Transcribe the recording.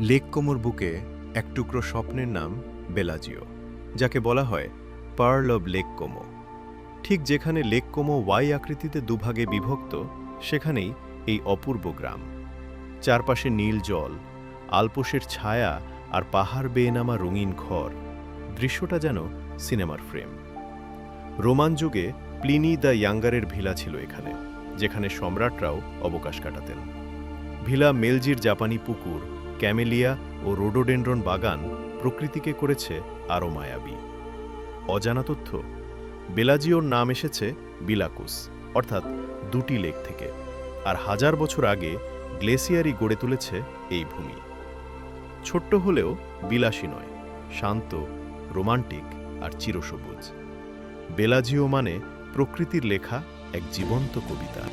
Lake কোমোর বুকে এক টুকরো স্বপ্নের নাম বেলাজিও, যাকে বলা হয় পার্ল অব লেক কোমো। ঠিক যেখানে লেক কোমো ওয়াই আকৃতিতে দুভাগে বিভক্ত, সেখানেই এই অপূর্ব গ্রাম। চারপাশে নীল জল, আলপোসের ছায়া আর পাহাড় বেয়ে নামা রঙিন ঘর। দৃশ্যটা যেন সিনেমার ফ্রেম। রোমান যুগে প্লিনি দ্য ইয়াঙ্গারের ভিলা ছিল এখানে, যেখানে সম্রাটরাও অবকাশ কাটাতেন। ভিলা মেলজির জাপানি পুকুর, ক্যামেলিয়া ও রোডোডেন্ড্রন বাগান প্রকৃতিকে করেছে আরও মায়াবী। অজানা তথ্য, বেলাজিওর নাম এসেছে বিলাকুস, অর্থাৎ দুটি লেক থেকে, আর হাজার বছর আগে গ্লেসিয়ারই গড়ে তুলেছে এই ভূমি। ছোট্ট হলেও বিলাসী নয়, শান্ত, রোমান্টিক আর চিরসবুজ। বেলাজিও মানে প্রকৃতির লেখা এক জীবন্ত কবিতা।